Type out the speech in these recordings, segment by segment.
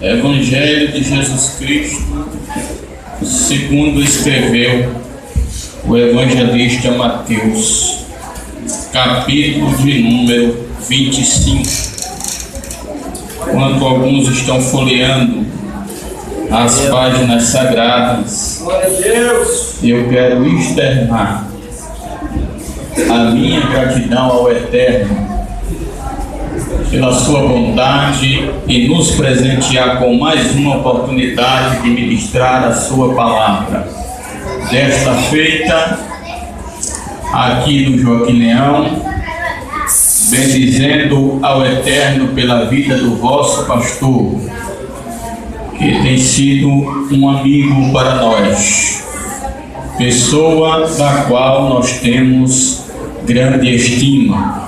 Evangelho de Jesus Cristo, segundo escreveu o evangelista Mateus, capítulo de número 25. Enquanto alguns estão folheando as páginas sagradas, eu quero externar a minha gratidão ao Eterno pela sua bondade e nos presentear com mais uma oportunidade de ministrar a sua palavra. Desta feita, aqui no Joaquim Leão, bendizendo ao Eterno pela vida do vosso pastor, que tem sido um amigo para nós, pessoa da qual nós temos grande estima.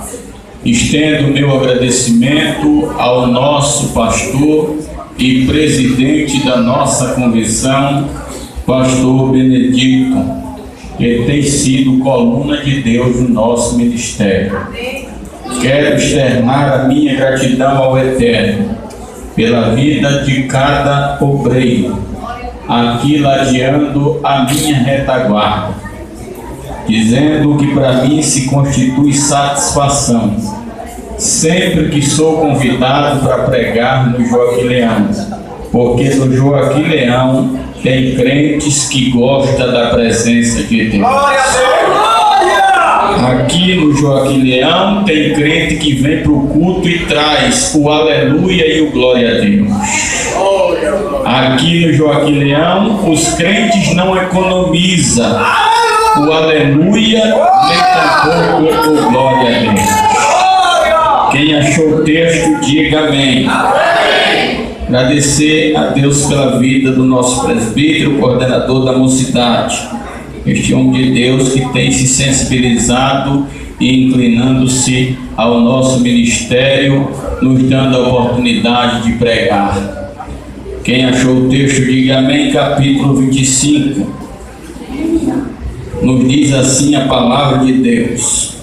Estendo meu agradecimento ao nosso pastor e presidente da nossa convenção, pastor Benedito, que tem sido coluna de Deus no nosso ministério. Quero externar a minha gratidão ao Eterno pela vida de cada obreiro, aqui ladeando a minha retaguarda, dizendo que para mim se constitui satisfação sempre que sou convidado para pregar no Joaquim Leão, porque no Joaquim Leão tem crentes que gostam da presença de Deus. Aqui no Joaquim Leão tem crente que vem para o culto e traz o aleluia e o glória a Deus. Aqui no Joaquim Leão os crentes não economizam o aleluia nem tampouco o glória a Deus. Quem achou o texto, diga amém. Agradecer a Deus pela vida do nosso presbítero, coordenador da mocidade, este homem de Deus que tem se sensibilizado e inclinando-se ao nosso ministério, nos dando a oportunidade de pregar. Quem achou o texto, diga amém. Capítulo 25 nos diz assim a palavra de Deus: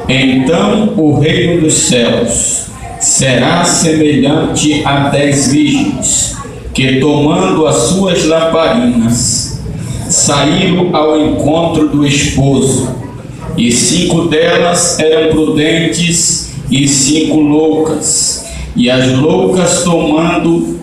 então o reino dos céus será semelhante a 10 virgens que, tomando as suas lamparinas, saíram ao encontro do esposo, e 5 delas eram prudentes e 5 loucas. E as loucas, tomando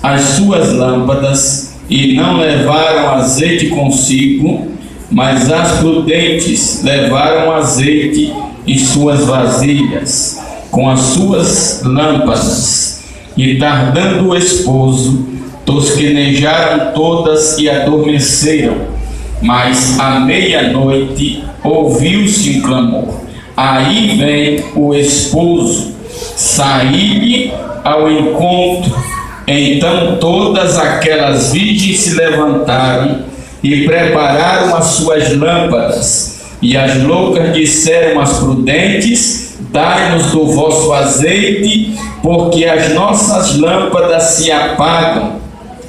as suas lâmpadas, e não levaram azeite consigo, mas as prudentes levaram azeite em suas vasilhas, com as suas lâmpadas. E tardando o esposo, tosquenejaram todas e adormeceram. Mas à meia-noite ouviu-se um clamor: aí vem o esposo, saí-lhe ao encontro. Então todas aquelas virgens se levantaram e prepararam as suas lâmpadas. E as loucas disseram às prudentes: dai-nos do vosso azeite, porque as nossas lâmpadas se apagam.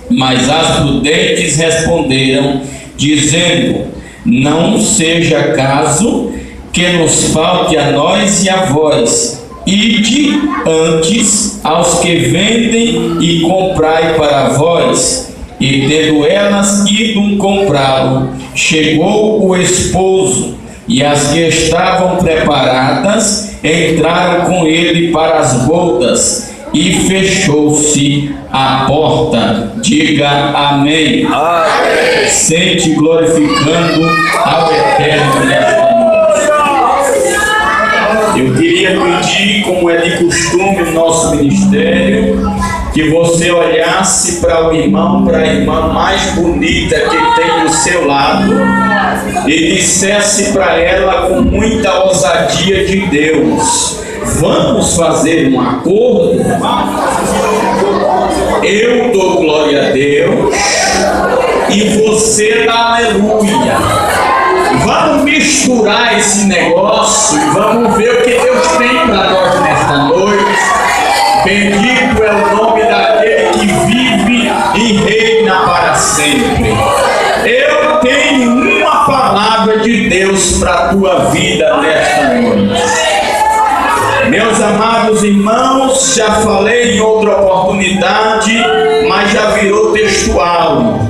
Mas as prudentes responderam, dizendo: não seja caso que nos falte a nós e a vós. Ide antes aos que vendem e comprai para vós. E tendo elas ido comprá-lo, chegou o esposo, e as que estavam preparadas entraram com ele para as bodas, e fechou-se a porta. Diga amém. Amém. Sente glorificando ao Eterno nesta noite. Eu queria pedir, como é de costume no nosso ministério, que você olhasse para o irmão, para a irmã mais bonita que tem do seu lado, e dissesse para ela com muita ousadia de Deus: vamos fazer um acordo? Eu dou glória a Deus e você dá aleluia. Vamos misturar esse negócio e vamos ver o que Deus tem para nós nesta noite. Bendito é o nome daquele que vive e reina para sempre. Eu tenho uma palavra de Deus para a tua vida nesta noite. Meus amados irmãos, já falei em outra oportunidade, mas já virou textual.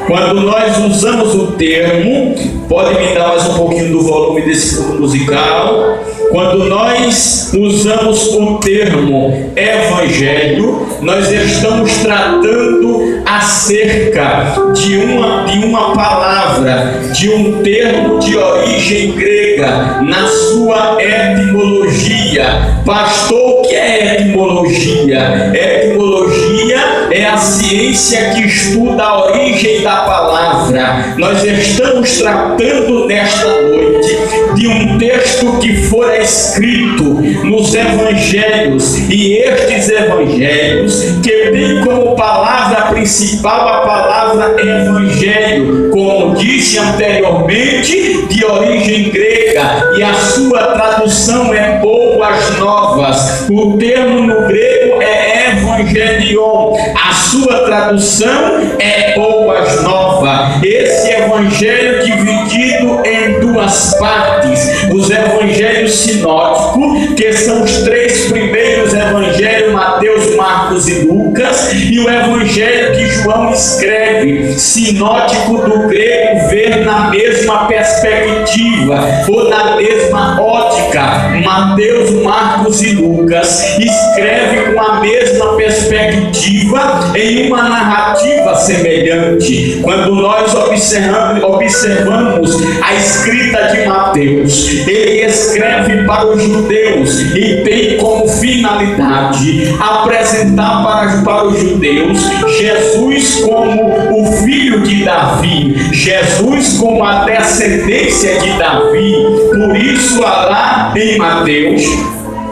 Quando nós usamos o termo, pode me dar mais um pouquinho do volume desse fundo musical. Quando nós usamos o termo evangelho, nós estamos tratando acerca de uma palavra, de um termo de origem grega, na sua etimologia. Pastor, o que é etimologia? Etimologia é a ciência que estuda a origem da palavra. Nós estamos tratando nesta noite de um texto que fora escrito nos evangelhos, e estes evangelhos que tem como palavra principal a palavra evangelho, como disse anteriormente, de origem grega, e a sua tradução é boas novas. O termo no grego é evangelion, a sua tradução é boas novas. Esse evangelho dividido em duas partes: os evangelhos sinóticos, que são os três primeiros evangelhos, Mateus, Marcos e Lucas, e o evangelho que João escreve. Sinótico do grego, ver na mesma perspectiva ou na mesma ótica. Mateus, Marcos e Lucas escreve com a mesma perspectiva em uma narrativa semelhante. Quando nós observamos a escrita de Mateus, ele escreve para os judeus e tem como finalidade apresentar para os judeus Jesus como o filho de Davi, Jesus como a descendência de Davi. Por isso, lá em Mateus,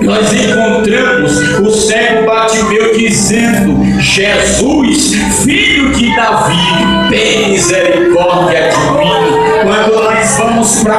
nós encontramos o cego Bartimeu dizendo: Jesus, filho de Davi, tem misericórdia de mim. Quando nós vamos para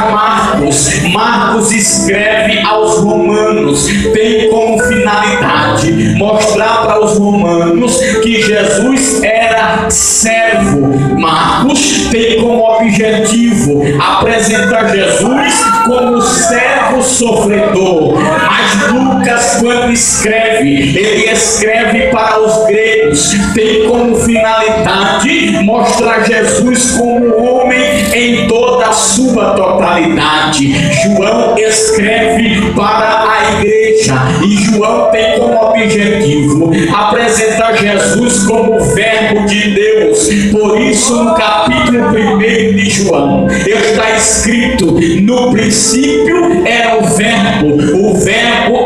Marcos escreve aos romanos, tem como finalidade mostrar para os romanos que Jesus era servo. Marcos tem como objetivo apresentar Jesus como servo sofredor. Mas Lucas, quando escreve, ele escreve para os gregos, tem como finalidade mostrar Jesus como homem em toda a sua totalidade. João escreve para a igreja e João tem como objetivo apresentar Jesus como verbo de Deus. Por isso, no capítulo 1 de João está escrito: no princípio era o verbo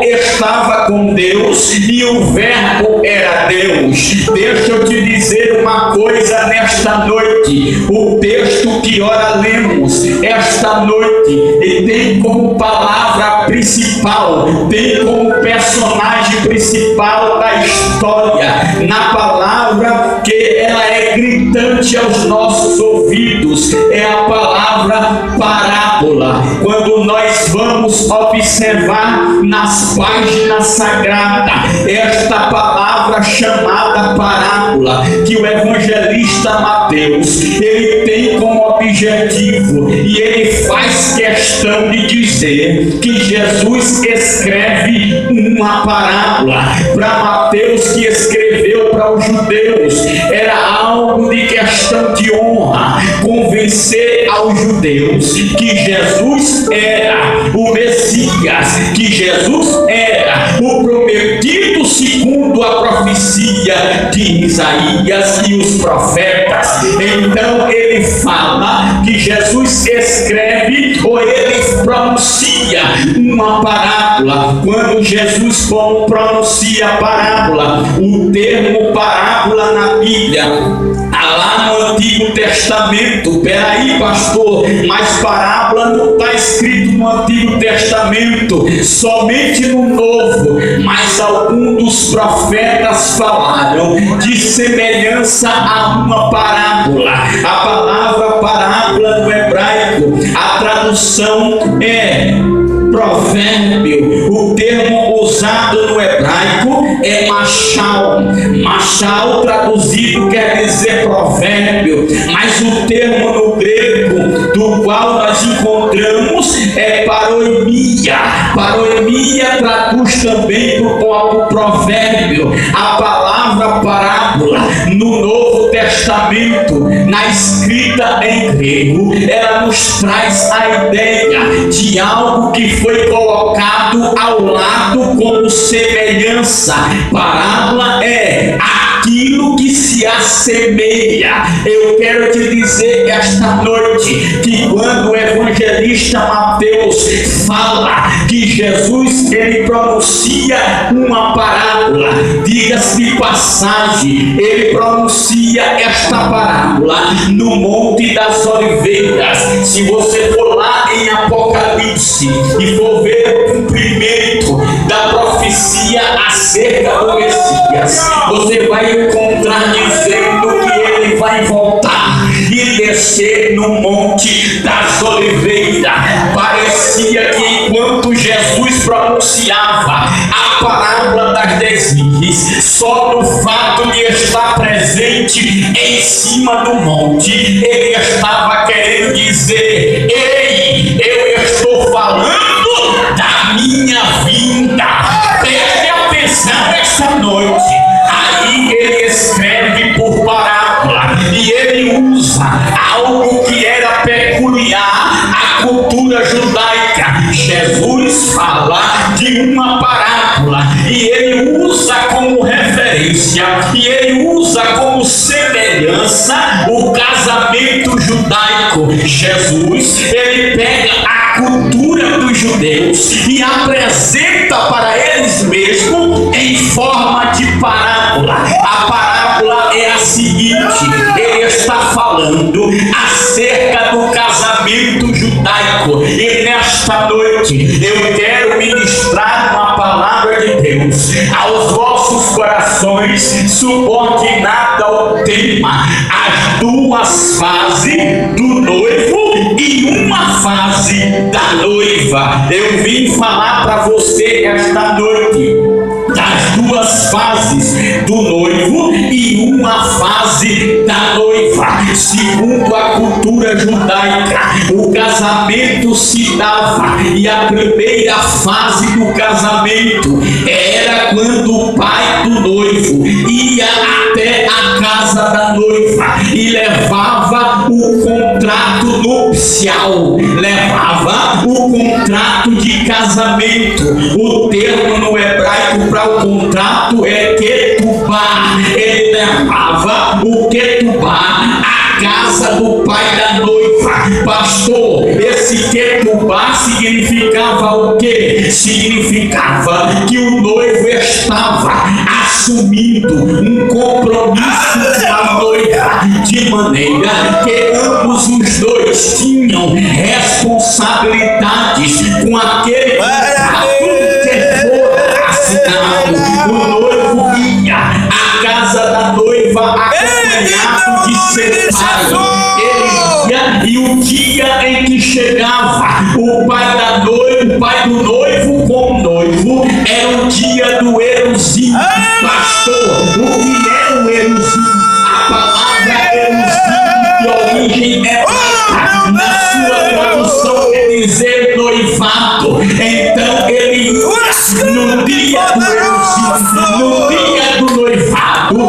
estava com Deus e o verbo era Deus. Deixa eu te dizer uma coisa nesta noite: o texto que ora lemos esta noite e tem como palavra principal, tem como personagem principal da história, na palavra que ela é gritante aos nossos ouvidos, é a palavra parábola. Quando nós vamos observar nas páginas sagradas esta palavra chamada parábola, que o evangelista Mateus ele tem como objetivo, e ele faz questão de dizer que Jesus escreve uma parábola para Mateus, que escreveu para os judeus. Era algo de questão de honra convencer aos judeus que Jesus era o Messias, que Jesus era o prometido segundo a profecia de Isaías e os profetas. Então ele fala que Jesus escreve ou ele pronuncia uma parábola. Quando Jesus pronuncia parábola, o termo parábola na Bíblia, lá no Antigo Testamento, peraí pastor, mas parábola não está escrito no Antigo Testamento, somente no Novo. Mas alguns dos profetas falaram de semelhança a uma parábola. A palavra parábola no hebraico, a tradução é provérbio. O termo usado no hebraico é machal. Machal traduzido quer dizer provérbio, mas o termo no grego do qual nós encontramos é paroimia. Paroimia traduz também para o provérbio. A palavra parábola no Novo Testamento, na escrita em grego, ela nos traz a ideia de algo que foi colocado ao lado como semelhança. Parábola é aquilo que se assemelha. Eu quero te dizer esta noite que quando o evangelista Mateus fala que Jesus ele pronuncia uma parábola, diga-se de passagem, ele pronuncia esta parábola no Monte das Oliveiras. Se você for lá em Apocalipse e for ver o cumprimento da profecia acerca do Messias, você vai encontrar dizendo que ele vai voltar e descer no Monte das Oliveiras. Parecia que enquanto Jesus pronunciava a parábola das 10 virgens, só no fato de estar presente em cima do monte, ele estava querendo dizer: ei, eu estou falando da minha vinda. Preste atenção esta noite. Aí ele escreve por parábola e ele usa algo que era peculiar à cultura judaica. Jesus fala de uma parábola e ele usa como referência e ele usa como semelhança o casamento judaico. Jesus ele pega a cultura dos judeus e apresenta para eles mesmos em forma de parábola. A parábola é a seguinte: ele está falando acerca do casamento judaico, e nesta noite eu quero ministrar uma palavra de Deus aos vossos corações, subordinada ao tema as duas fases do noivo e uma fase da noiva. Eu vim falar para você esta noite das duas fases do noivo e uma fase da noiva. Segundo a cultura judaica, o casamento se dava, e a primeira fase do casamento era quando o pai do noivo ia até a casa da noiva e levava o contrato nupcial, levava o contrato de casamento. O termo no hebraico para o contrato é ketubá. Ele levava o ketubá à casa do pai da noiva. Pastor, esse ketubá significava o quê? Significava que o noivo estava assumindo um compromisso com a noiva, de maneira que ambos os dois tinham responsabilidades com aquele contrato que foi assinado. O noivo ia à casa da noiva acompanhado de seu pai. Ele ia, e o dia em que chegava o pai da noiva, o pai do noivo com o noivo, era o dia do Erusim. Pastor, o que é o Erusim? A palavra Erusim de origem hebraica, na sua tradução quer dizer noivado. Então ele ia no dia do Erusim, no dia do noivado, a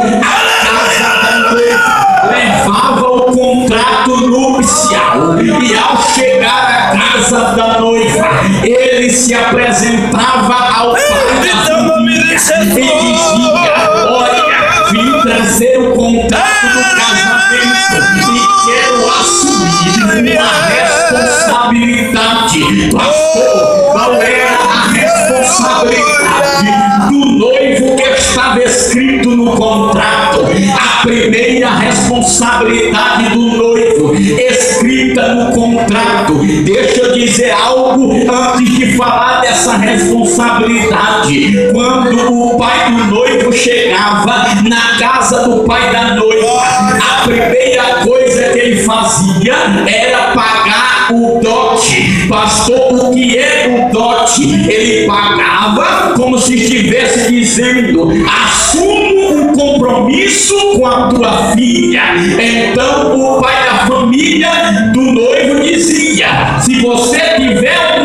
casa da noiva levava o contrato nupcial, e ao chegar à casa da noiva, ele se apresentava ao pai da família e dizia: olha, vim trazer o contrato do casamento e quero assumir uma responsabilidade. Pastor, qual era a responsabilidade do noivo que estava escrito no contrato? A primeira responsabilidade do noivo escrita no contrato. Deixa eu dizer algo antes de falar dessa responsabilidade. Quando o pai do noivo chegava na casa do pai da noiva, a primeira coisa que ele fazia era pagar o dote. Pastor, o que é o dote? Ele pagava como se estivesse dizendo: assumo um compromisso com a tua filha. Então o pai da família do noivo dizia: se você tiver um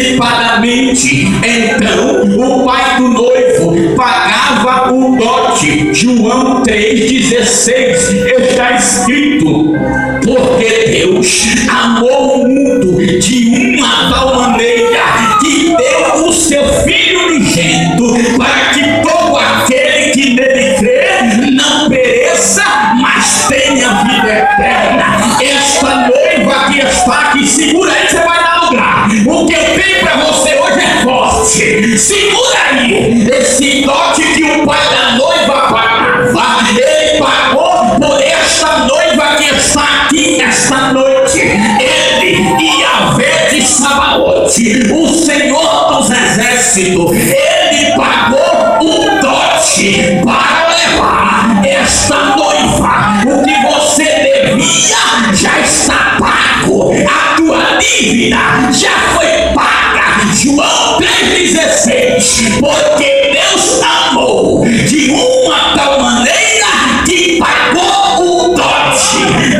antecipadamente. Então o pai do noivo pagava o dote. João 3,16 está escrito: porque Deus amou o mundo de uma tal maneira que deu o seu Filho unigênito, para que todo aquele que nele crê não pereça, mas tenha vida eterna. Esta noiva que está aqui, segura aí, você vai dar lugar. O que eu tenho para você hoje é forte. Segura aí esse dote que o pai da noiva pagava. Ele pagou por esta noiva que está aqui esta noite. Ele, Yahvé de Sabaote, o Senhor dos Exércitos, ele pagou o dote para levar esta noiva. O que você devia já está pago. A tua dívida já foi paga. João 3,16. Porque Deus amou de uma tal maneira que pagou o dote.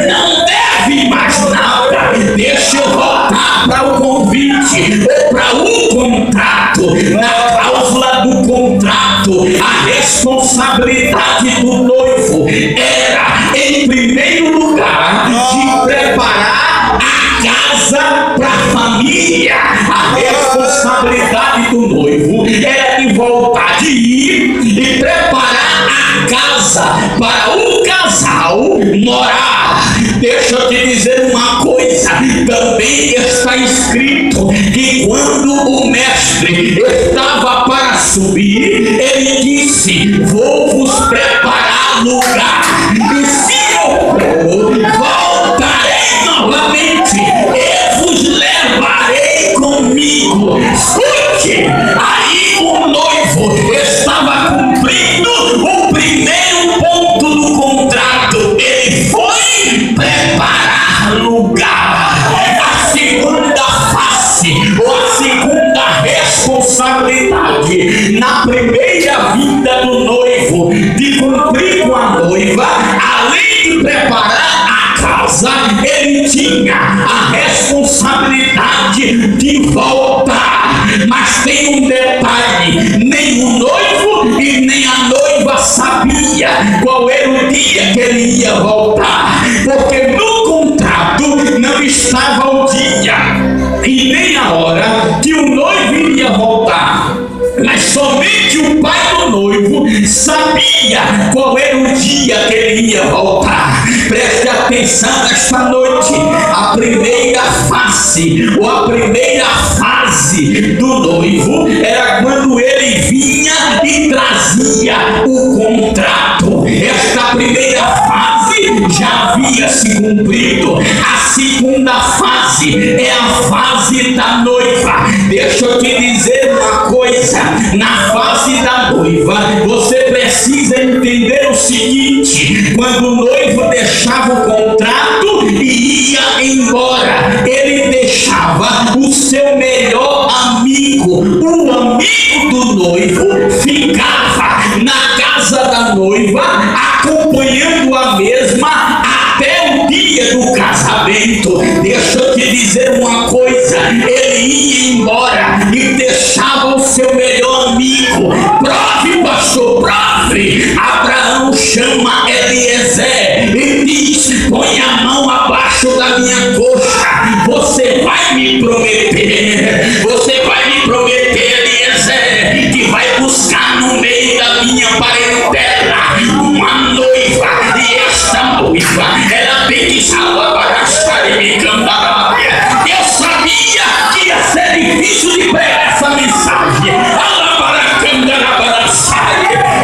Não deve mais nada. Deixa eu voltar para o convite, ou para o contrato. Na cláusula do contrato, a responsabilidade do noivo era, em primeiro lugar, de preparar a casa para a família. A responsabilidade do noivo era de voltar, de ir e preparar a casa para o casal morar. Deixa eu te dizer uma coisa, também está escrito que quando o mestre estava para subir, ele disse: vou vos preparar lugar, e se eu for, voltarei novamente e vos levarei comigo. Escute, aí o noivo estava cumprindo o primeiro ponto do contrato. Ele foi preparar lugar. A segunda face, ou a segunda responsabilidade na primeira vinda do noivo, de cumprir com a noiva, além de preparar a casa, ele tinha a responsabilidade de voltar. Mas tem um detalhe: nem o noivo e nem a noiva sabia qual era o dia que ele ia voltar, porque no contrato não estava o dia e nem a hora que o noivo iria voltar. Mas somente o pai do noivo sabia qual era o dia que ele ia voltar. Preste atenção nesta noite. A primeira face, ou a primeira fase do noivo, era quando ele vinha e trazia o contrato. Esta primeira fase já havia se cumprido. A segunda fase é a fase da noiva. Deixa eu te dizer uma coisa: na fase da noiva, você precisa entender o seguinte: quando o noivo deixava o contrato e ia embora, ele deixava o seu melhor amigo. O amigo do noivo ficava na casa da noiva, acompanhando a mesma até o dia do casamento. Deixa eu te dizer uma coisa: ele ia embora e deixava o seu melhor amigo. Prove, pastor, prove. Abraão chama Eliezer e diz: põe a mão abaixo da minha coxa, você vai me prometer. Você vai me prometer, Eliezer, que vai buscar no meio da minha parentela uma noiva, e esta noiva, ela tem que salvar e me cantar. Eu sabia que ia ser difícil de pregar essa mensagem.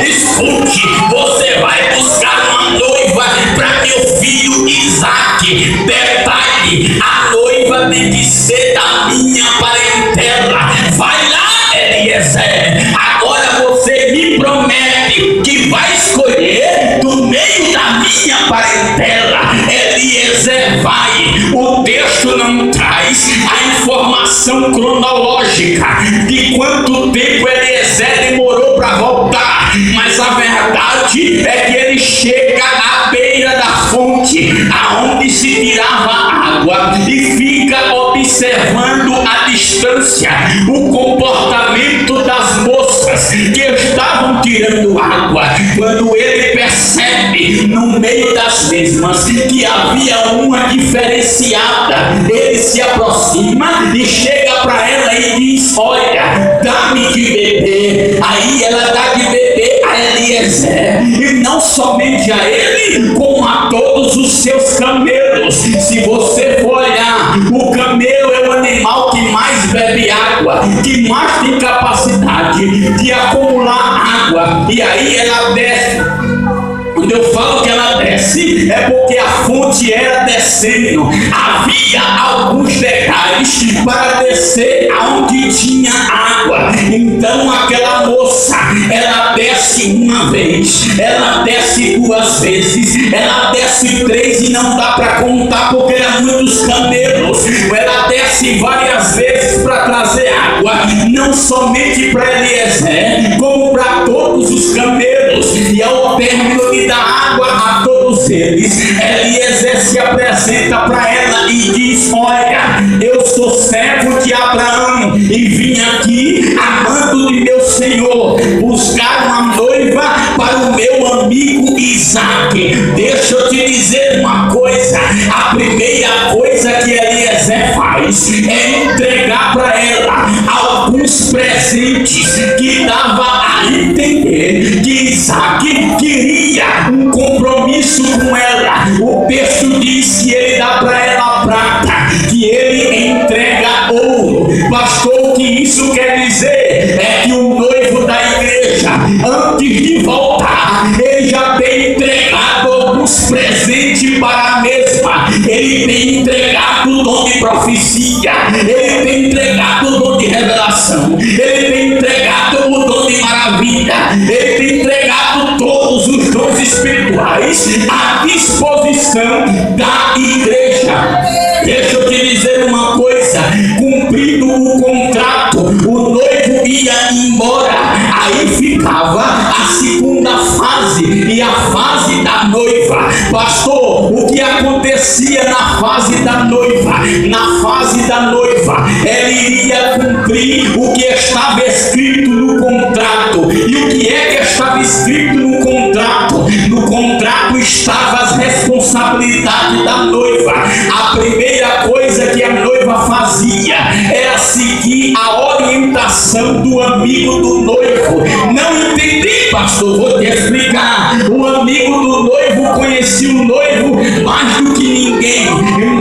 Escute, você vai buscar uma noiva para meu filho Isaac. Detalhe: a noiva tem que ser da minha parentela. Vai lá, Eliezer. Agora você me promete que vai escolher do meio da minha parentela. Eliezer vai. O texto não traz a informação cronológica de quanto tempo Eliezer demorou para voltar, mas a verdade é que ele chega à beira beira da fonte, aonde se tirava água, e fica observando à distância o comportamento das moças que estavam tirando água. Quando ele percebe no meio das mesmas que havia uma diferenciada, ele se aproxima e chega para ela e diz: olha, dá-me de beber. Aí ela dá de beber a Eliezer, e não somente a ele, como a todos os seus camelos. Se você for olhar, o camelo é o animal que mais bebe água, que mais tem capacidade de acumular água. E aí ela desce. Quando eu falo que ela desce, é porque a fonte era descendo. Havia alguns degraus para descer aonde tinha água. Então aquela moça, ela desce uma vez, ela desce duas vezes, ela desce três, e não dá para contar porque eram muitos camelos. Ela desce várias vezes para trazer água, não somente para Eliezer, como para todos os camelos. E ao término de dar água a todos eles, Eliezer se apresenta para ela e diz: olha, eu sou servo de Abraão e vim aqui amando de meu senhor buscar uma noiva para o meu amigo Isaque. Deixa eu te dizer uma coisa: a primeira coisa que Eliezer faz é entregar para ela alguns presentes que dava a entender que Isaque queria um compromisso com ela. O texto diz que ele dá para ela prata, que ele entrega ouro. Pastor, o que isso quer dizer? É que o noivo da igreja, antes de voltar, ele já tem entregado alguns presentes para a mesma. Ele tem entregado o dom de profecia, ele tem entregado o dom de revelação, ele tem entregado o dom de maravilha, ele tem entregado todos os dons espirituais à disposição da igreja. Deixa eu te dizer uma coisa: cumprido o contrato, o noivo ia embora. Aí ficava a segunda fase, e a fase da noiva. Pastor, o que acontecia na fase da noiva? Na fase da noiva, ele iria cumprir o que estava escrito no contrato. E o que é que estava escrito no contrato? No contrato estavam as responsabilidades da noiva. A primeira coisa que a noiva fazia era seguir a orientação do amigo do noivo. Não entendi, pastor, vou te explicar. O amigo do noivo conhecia o noivo mais do que ninguém.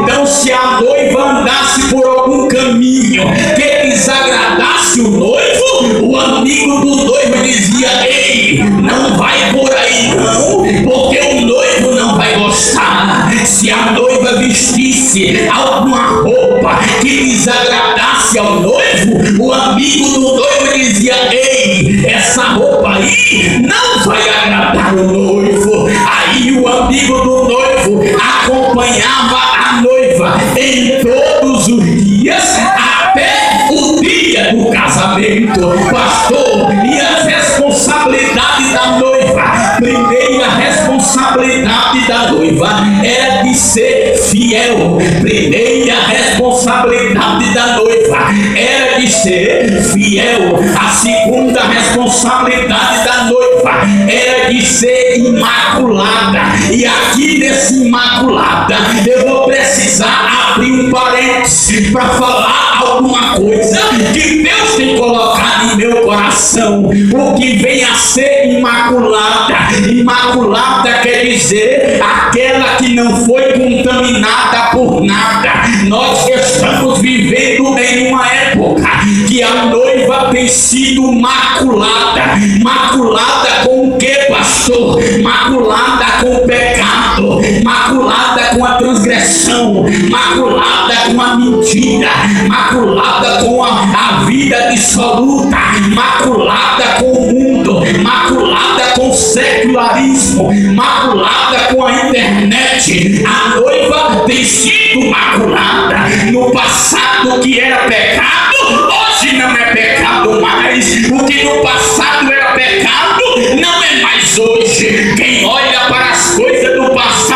Então, se a noiva andasse por algum caminho que desagradasse o noivo, o amigo do noivo dizia: ei, não vai por aí não, porque o noivo não vai gostar. Se a noiva vestisse alguma roupa que desagradasse ao noivo, o amigo do noivo dizia: ei, essa roupa aí não vai agradar o noivo. Aí o amigo do noivo acompanhava a noiva em todos os dias até o dia do casamento. Pastor, e as responsabilidades da noiva? Primeira responsabilidade da noiva era de ser fiel. Primeira responsabilidade da noiva era de ser fiel. A segunda responsabilidade da noiva era de ser imaculada. E aqui nesse imaculada eu vou precisar abrir um parênteses para falar alguma coisa que Deus tem colocado em meu coração. O que vem a ser imaculada? Imaculada quer dizer aquela que não foi contaminada por nada. Nós estamos vivendo em uma época que a noiva tem sido maculada. Maculada com o que, pastor? Maculada com o pecado, maculada com a transgressão, maculada com a mentira, maculada com a vida dissoluta, maculada com o mundo, maculada com o secularismo, maculada com a internet. A noiva tem sido maculada. No passado, que era pecado, hoje não é pecado mais. O que no passado era pecado, não é mais hoje. Quem olha para as coisas do passado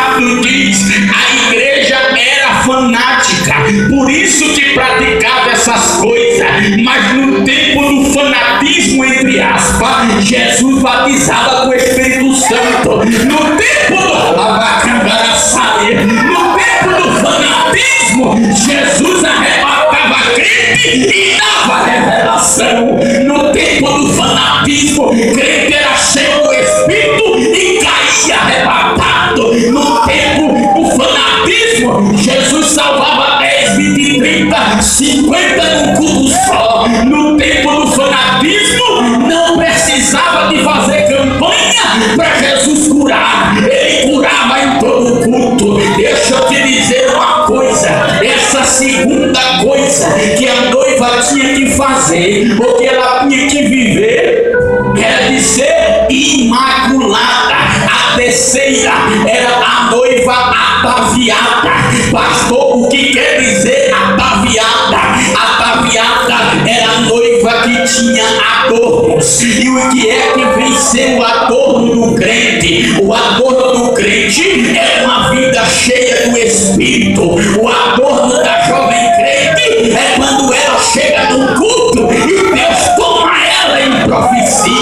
no tempo do fanatismo, entre aspas, Jesus batizava com o Espírito Santo. No tempo do lavacandaraçaia, no tempo do fanatismo, Jesus arrebatava crente e dava revelação. No tempo do fanatismo, crente era cheio do Espírito e caía arrebatado. No tempo do fanatismo, Jesus salvava 10, 20, 30, 50 num culto só. No tempo do fanatismo, não precisava de fazer campanha para Jesus curar. Ele curava em todo culto. Deixa eu te dizer uma coisa: essa segunda coisa que a noiva tinha que fazer, ou que ela tinha que viver, era de ser imaculada. A terceira era a noiva ataviada. Pastor, o que quer dizer ataviada? Ataviada era a noiva que tinha adornos. E o que é que vem ser o adorno do crente? O adorno do crente é uma vida cheia do Espírito. O adorno da jovem crente é quando ela chega num culto e Deus toma ela em profecia.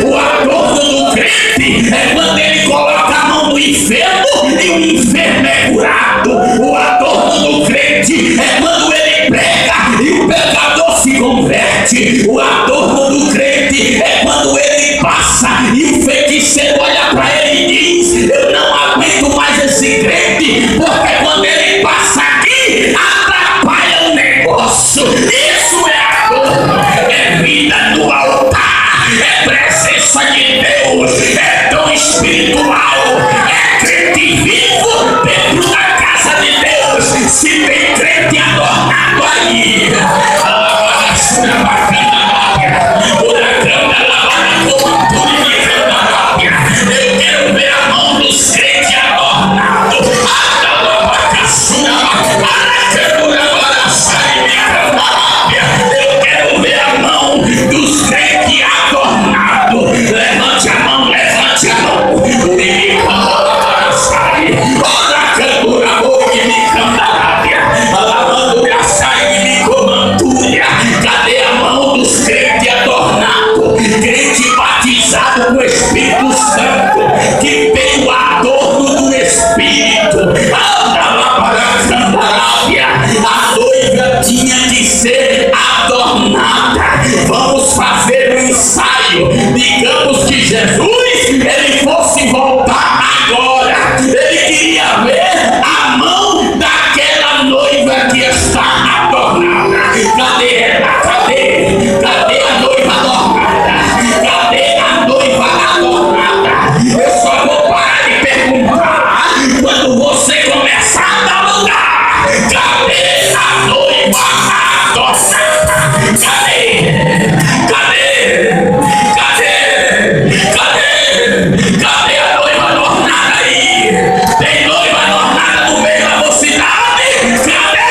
O adorno do crente é quando ele coloca a mão no enfermo e o enfermo é curado. O adorno do crente é quando ele prega e o pecador se converte. O adorno do crente é quando ele passa e o feiticeiro olha para ele e diz: eu não aguento mais esse crente, porque quando ele passa aqui atrapalha o negócio. Isso é adorno, é vida no altar, é presença de Deus, é dom espiritual, é crente vivo dentro da casa de Deus. Se tem crente adornado aí, eu quero ver a mão dos crentes adornados. Eu quero ver a mão dos crentes adornados. Levante a mão, levante a mão. Cadê a mão dos crentes adornados? Crente batizado com o Espírito Santo, que tem o adorno do Espírito. A noiva tinha que ser adornada. Vamos fazer um ensaio. Digamos que Jesus, ele fosse voltar agora. Ele queria ver a mão daquela noiva que está adornada. Cadê ela? Cadê a noiva adornada? Cadê a noiva adornada? Eu só vou parar de perguntar quando você começar a dar lugar. Cadê a noiva adornada? Cadê? Cadê a noiva adornada aí? Tem noiva adornada no meio da mocidade? Cadê?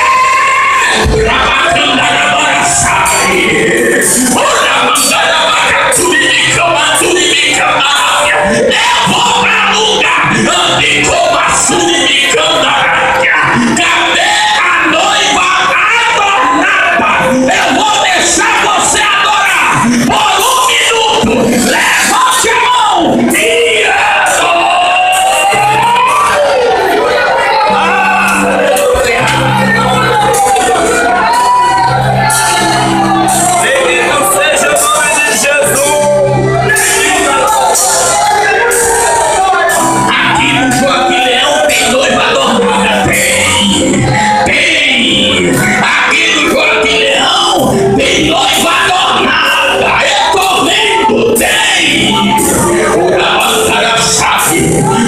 Eu vou pra lugar ande como a Suribicandaráquia. Cadê a noiva adornada? Eu vou deixar você adorar por um minuto. Levante a mão e adore. Bendito seja o nome de Jesus. Aqui no Joaquim Leão tem noiva adornada? Tem. Aqui no Joaquim Leão tem noiva adornada. Eu tô vendo, tem. O Gabacaraçabe,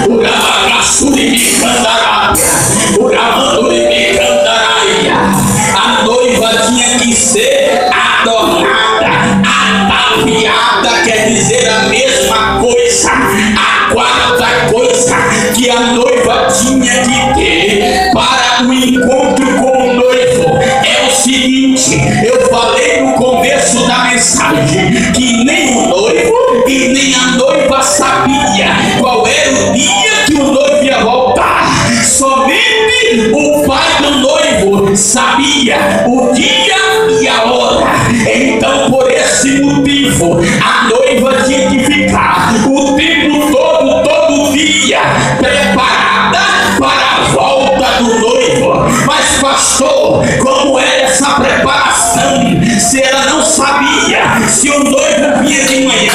o Gabacaçuri me candarábia, o Gabanduri me candaraia. A noiva tinha que ser adornada, ataviada, quer dizer a mesma coisa. A quarta coisa que a noiva tinha que ter para o encontro com o noivo é o seguinte: eu falei no começo da mensagem que nem o noivo e nem a noiva sabia qual era o dia que o noivo ia voltar. Somente o pai do noivo sabia o dia e a hora. Então, por esse motivo, a noiva tinha que ficar o tempo todo dia, preparada para a volta do noivo. Mas pastor, como era essa preparação? Se ela não sabia se o noivo vinha de manhã,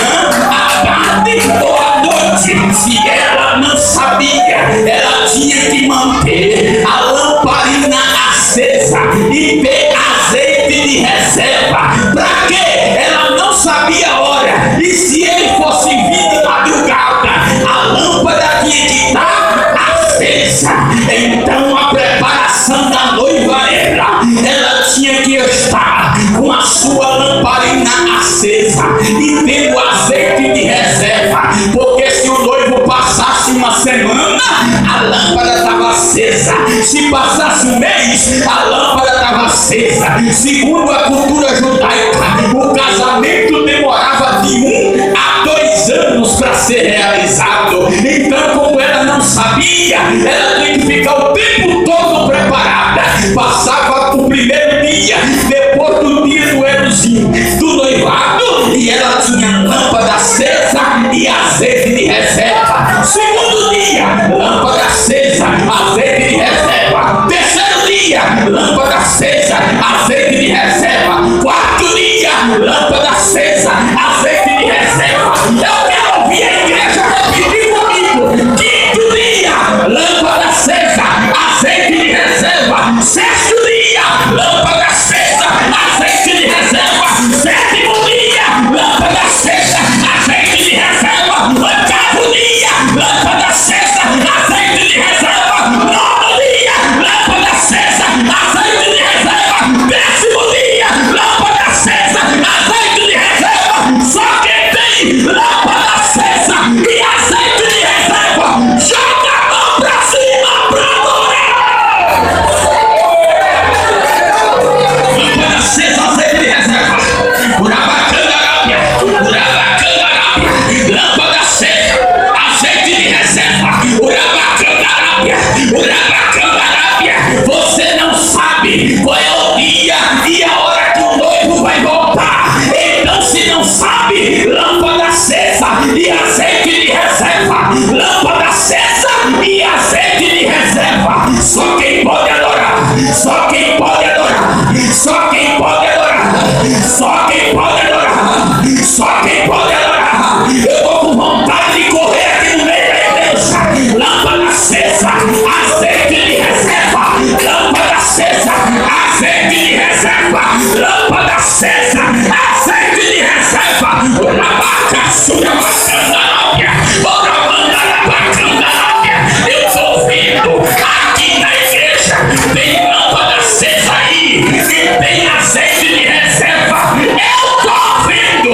à tarde ou à noite, se ela não sabia, ela tinha que manter a lamparina acesa e ter azeite de reserva. Para quê? Ela não sabia a hora, e se ele fosse vir de madrugada, a lâmpada tinha que estar acesa. Então a preparação da noiva era, ela tinha que estar com a sua lamparina acesa e tendo azeite de reserva, porque se o noivo passasse uma semana, a lâmpada estava acesa. Se passasse um mês, a lâmpada estava acesa. Segundo a cultura judaica, o casamento demorava de 1 a 2 anos para ser realizado. Então, como ela não sabia, ela tinha que ficar o tempo todo preparada. Passava o primeiro dia, depois do dia do noivado, e ela tinha lâmpada acesa e azeite de reserva. Segundo dia, lâmpada acesa, azeite de reserva. Terceiro dia, lâmpada acesa, azeite de reserva. Quarto dia, lâmpada acesa, azeite de reserva. Eu quero ouvir a igreja repetir comigo. Quinto dia, lâmpada acesa, azeite de reserva. Sexto dia, lâmpada acesa, azeite de reserva. Sétimo dia, lâmpada acesa, azeite de reserva. Oitavo dia, lâmpada acesa, azeite de reserva. Nono dia, lâmpada acesa, azeite de reserva. Décimo dia, lâmpada acesa, azeite de reserva. Só quem tem lâmpada acesa e azeite de reserva, joga a mão pra cima pra adorar. Lâmpada acesa, azeite de reserva. Lâmpada acesa, azeite de reserva. Você não sabe qual é o dia e a hora que o noivo vai voltar. Então, se não sabe, lâmpada acesa e azeite de reserva. Lâmpada acesa e azeite de reserva. Só quem pode adorar. Só quem pode adorar. Só quem pode adorar. Só quem pode adorar. Só quem pode adorar. Eu tô com vontade de correr aqui no meio da igreja. Lâmpada acesa, azeite de reserva. Lâmpada acesa, azeite de reserva. Lâmpada acesa, azeite de reserva. Orabaca, sura, bacandarábia. Orabanda, bacandarábia. Eu tô ouvindo aqui na igreja. Tem lâmpada acesa aí e tem azeite de reserva. Eu tô ouvindo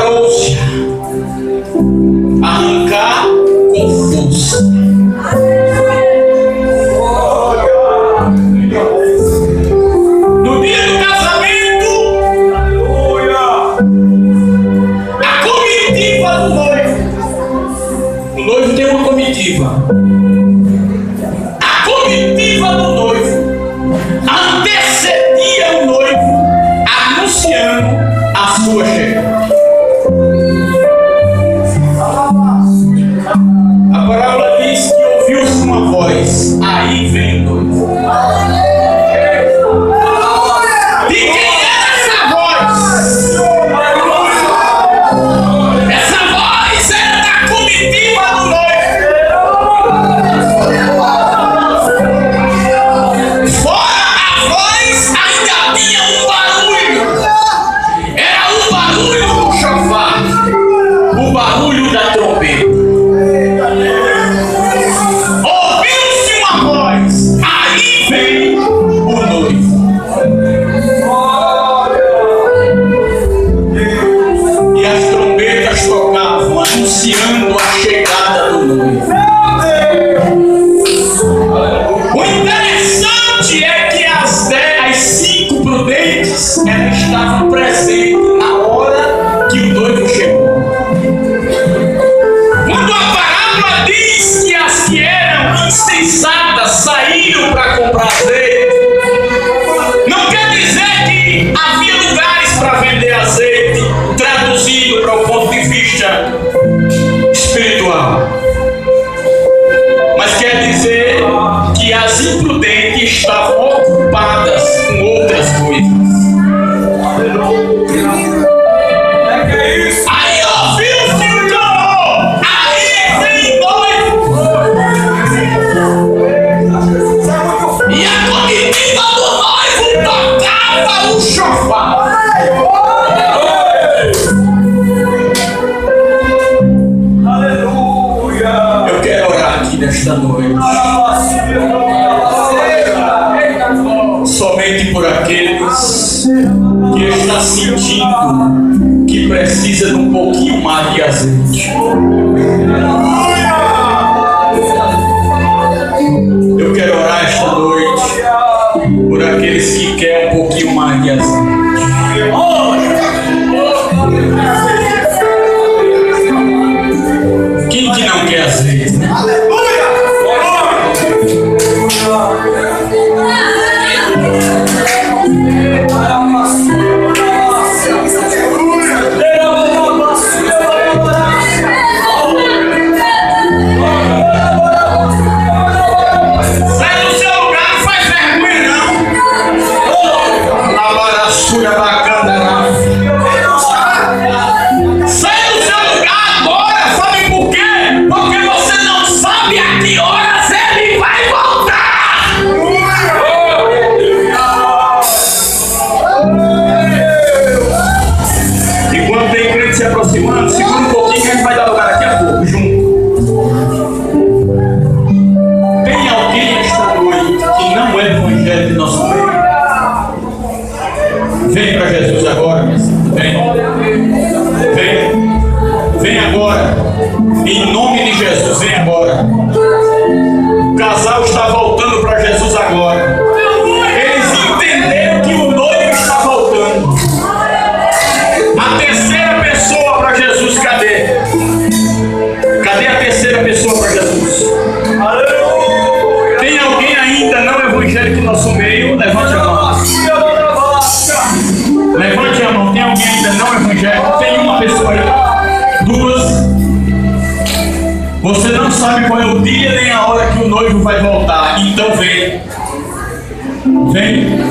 preparou-se a arrancar com força. No dia do casamento, a comitiva do noivo. O noivo tem uma comitiva. A comitiva do noivo antecedia o noivo, anunciando a sua chegada. A parábola diz que ouviu-se uma voz: aí vem o noivo. De quem era essa voz? Essa voz era da comitiva do noivo. Fora a voz, ainda tinha um barulho. Era o barulho do chofar, o barulho da trombeta. Ouviu-se uma voz: aí vem o noivo. E as trombetas tocavam, anunciando a chegada do noivo. O interessante é que as 5 prudentes, elas estavam presentes na hora que o noivo chegou. Quando a parábola diz que as que eram insensatas saíram para comprar azeite, não quer dizer que havia lugares para vender azeite, traduzido para o ponto de vista espiritual. Mas quer dizer que as imprudentes estavam ocupadas com outras coisas. Aí ouviu-se o clamor: aí vem noivo. E a comitiva do noivo tocava o chofar. Eu quero orar aqui nesta noite, somente por aqueles que estão sentindo que precisa de um pouquinho mais de azeite. Eu quero orar esta noite por aqueles que querem um pouquinho mais de azeite. Quem que não quer azeite? Sai do seu lugar, não faz vergonha não. Labaraçura bacana. Sai do seu lugar agora, sabe por quê? Porque você não sabe a que horas ele vai voltar. Enquanto tem crente se aproximando, segura um pouquinho que a gente vai dar lugar daqui a pouco, junto. Tem alguém esta noite que não é evangélico de nosso meio? Vem para Jesus agora, minha senhora. Vem. Vem agora. Em nome de Jesus, vem agora. O casal está voltando para Jesus agora. Eles entenderam que o noivo está voltando. A terceira pessoa para Jesus, cadê? Cadê a terceira pessoa para Jesus? Tem alguém ainda não evangélico no nosso meio? Levante a mão. Levante a mão. Tem alguém ainda não evangélico? Tem uma pessoa aí. 2. Você não sabe qual é o dia nem a hora que o noivo vai voltar. Então vem. Vem.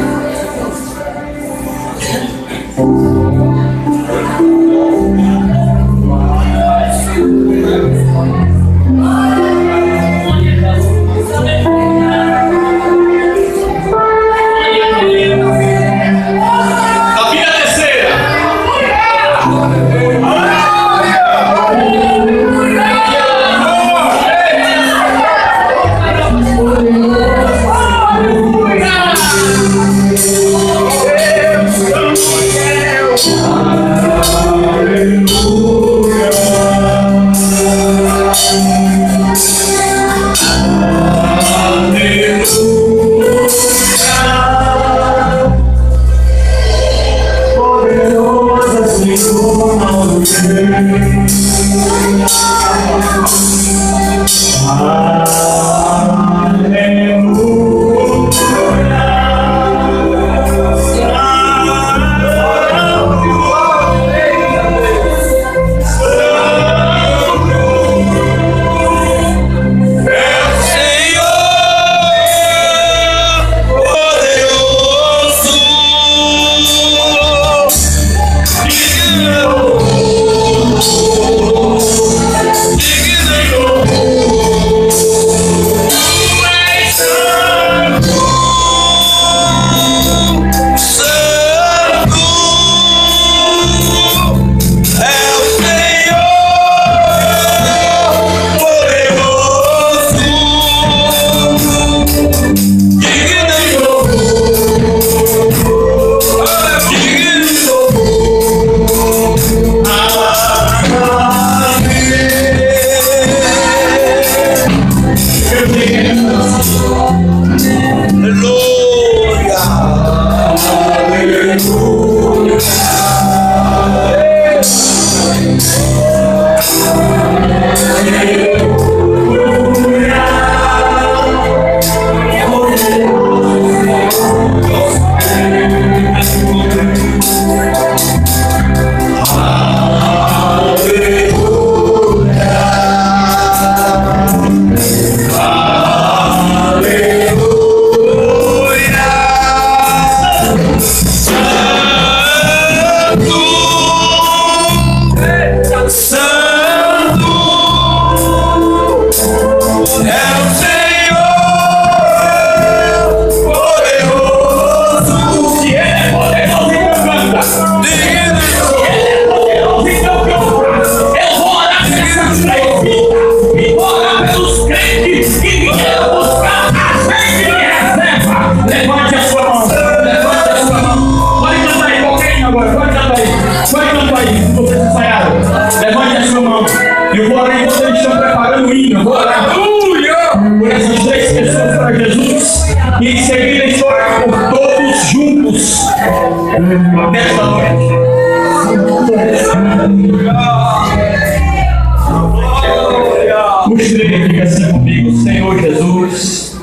Diga assim comigo, Senhor Jesus.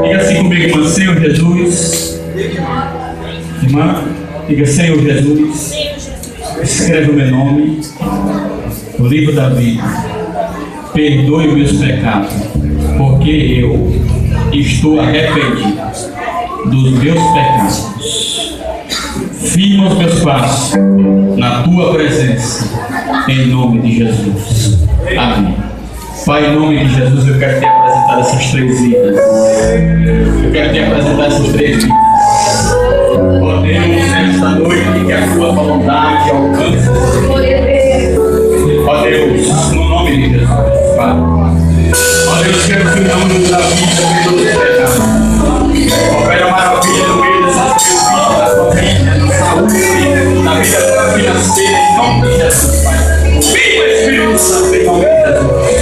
Diga assim comigo, irmã, Senhor Jesus. Irmã, diga, Senhor Jesus. Escreve o meu nome no livro da vida. Perdoe meus pecados, porque eu estou arrependido dos meus pecados. Firma os meus passos na tua presença, em nome de Jesus. Amém. Pai, em nome de Jesus, eu quero te apresentar essas três vidas. Eu quero te apresentar essas três vidas. Ó Deus, nesta noite, que a tua vontade alcance. Ó Deus, no nome de Jesus, Pai. Ó Deus, quero que o nome da vida perdoe os pecados. Opera maravilha no meio dessas três vidas, da família, na saúde, na vida financeira, em nome de Jesus, Pai. Viva o Espírito Santo, em nome de Jesus.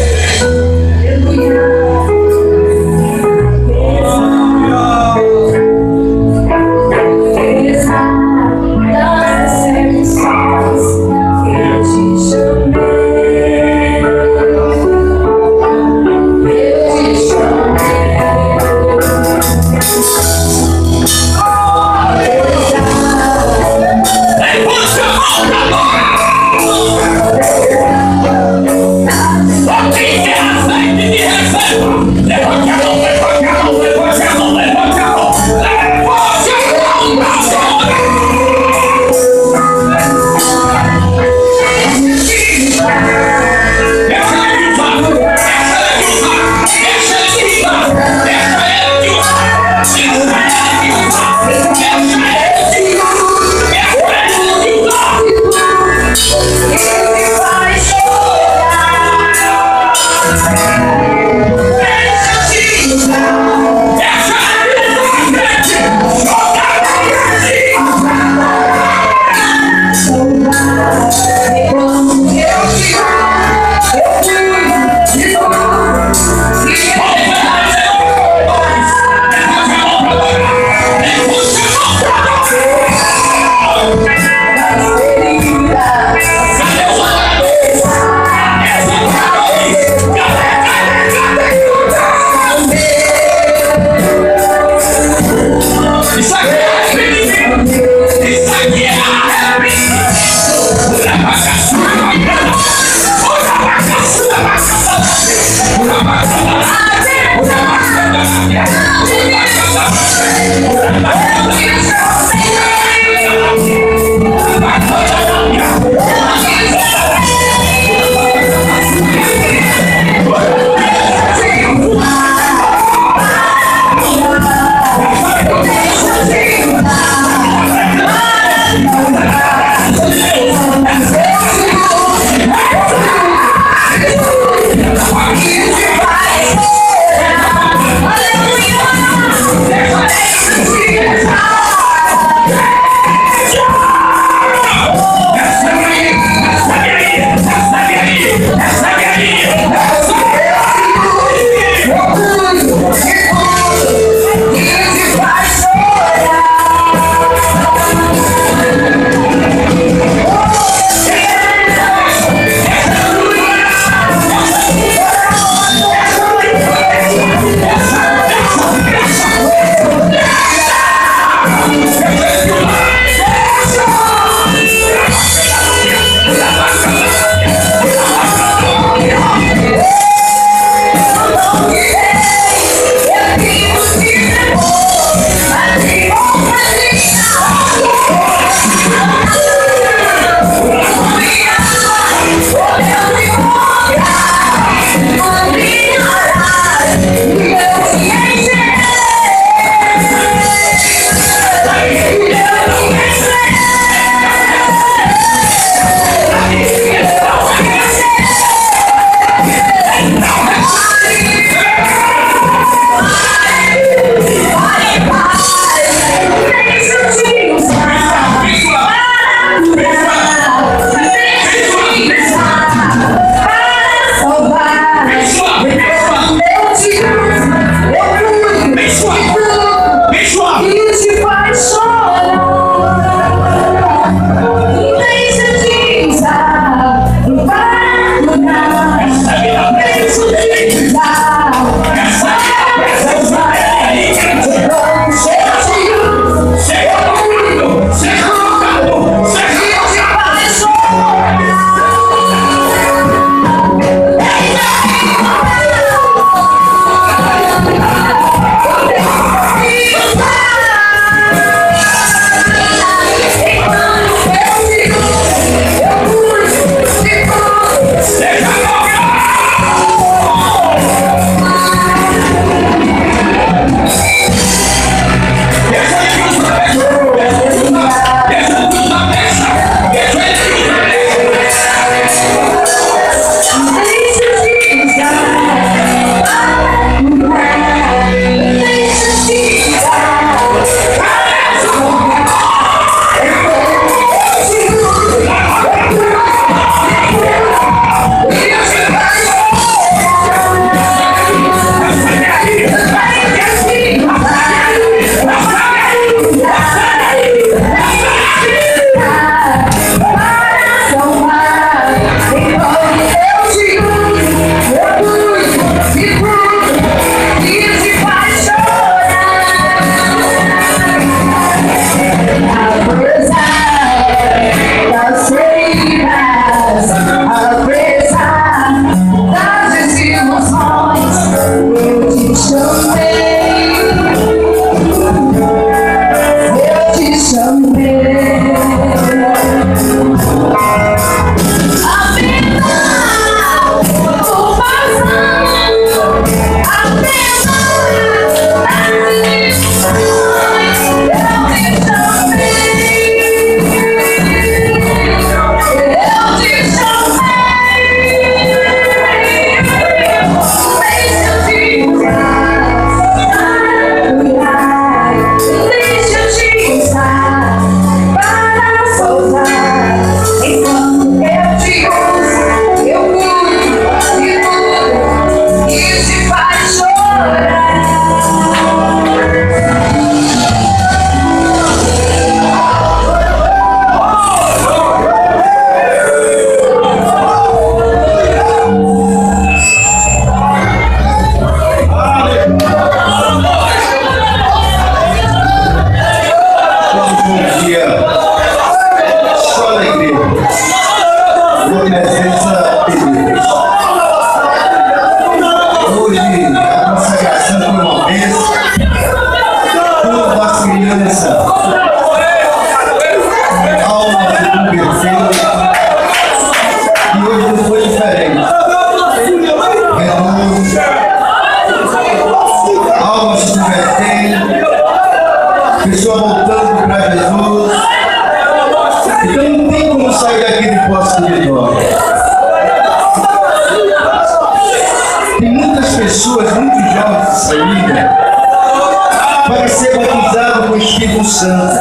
Santo.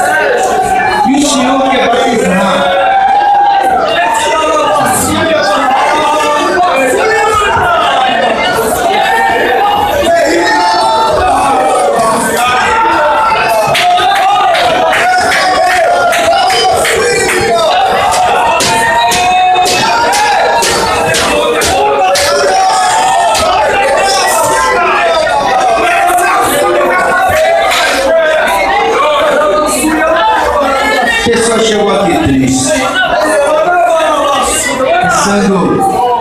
E o Senhor quer batizar. A pessoa chegou aqui triste, pensando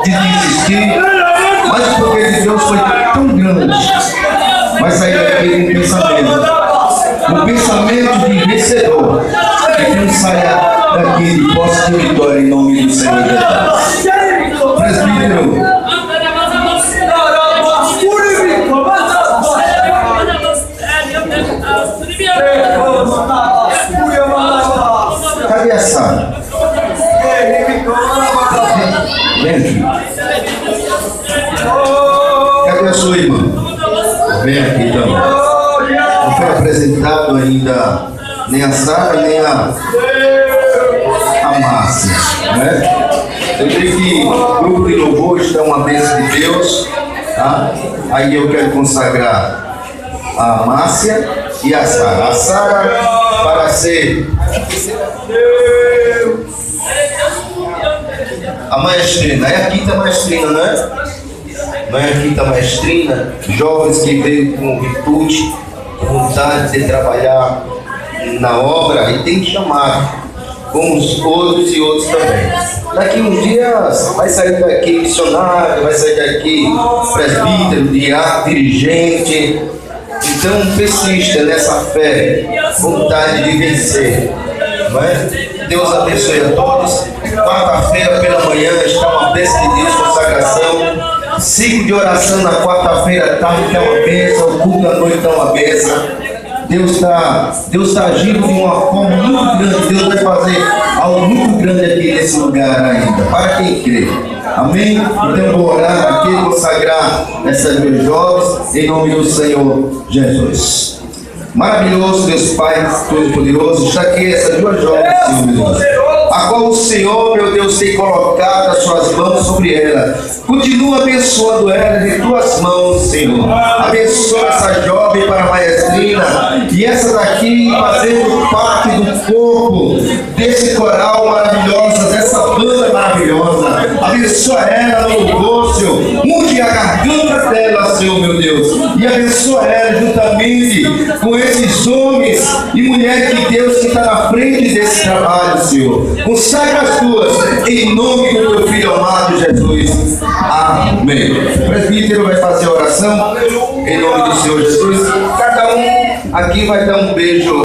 de desistir, mas o poder de Deus foi tão grande. Vai sair daqui um pensamento de vencedor, que Deus saia daqui de posse de vitória em nome do Senhor Jesus. Presbítero, cadê a Sara? Vem aqui. Cadê a sua irmã? Vem aqui também. Não foi apresentado ainda nem a Sara, nem a Márcia, né? Eu creio que o grupo de louvor está uma bênção de Deus, tá? Aí eu quero consagrar a Márcia e a Sara. A Sara para ser a maestrina, é a quinta maestrina, não é? Não é a quinta maestrina? Jovens que veio com virtude, vontade de trabalhar na obra e tem que chamar, como os outros e outros também. Daqui uns dias vai sair daqui missionário, vai sair daqui presbítero, diácono, dirigente. Então persista nessa fé, vontade de vencer. Não é? Deus abençoe a todos. Quarta-feira pela manhã está uma bênção de Deus, consagração. Ciclo de oração na quarta-feira à tarde, que é uma bênção. O culto da noite é uma bênção. Deus está agindo de uma forma muito grande. Deus vai fazer algo muito grande aqui nesse lugar ainda, para quem crê. Amém? Então vou orar aqui, consagrar essas duas jovens em nome do Senhor Jesus. Maravilhoso Deus Pai Todo-Poderoso, está aqui essas duas jovens, Senhor meu Deus, a qual o Senhor, meu Deus, tem colocado as suas mãos sobre ela. Continua abençoando ela em tuas mãos, Senhor. Abençoa essa jovem para a maestrina e essa daqui fazendo parte do corpo desse coral maravilhoso, dessa banda maravilhosa. Abençoa ela no louvor, Senhor. Unge a garganta dela, Senhor meu Deus, e abençoa ela juntamente com esses homens e mulheres de Deus que está na frente desse trabalho, Senhor. Consagra as tuas, em nome do teu Filho amado Jesus. Amém. O presbítero vai fazer a oração em nome do Senhor Jesus. Cada um aqui vai dar um beijo.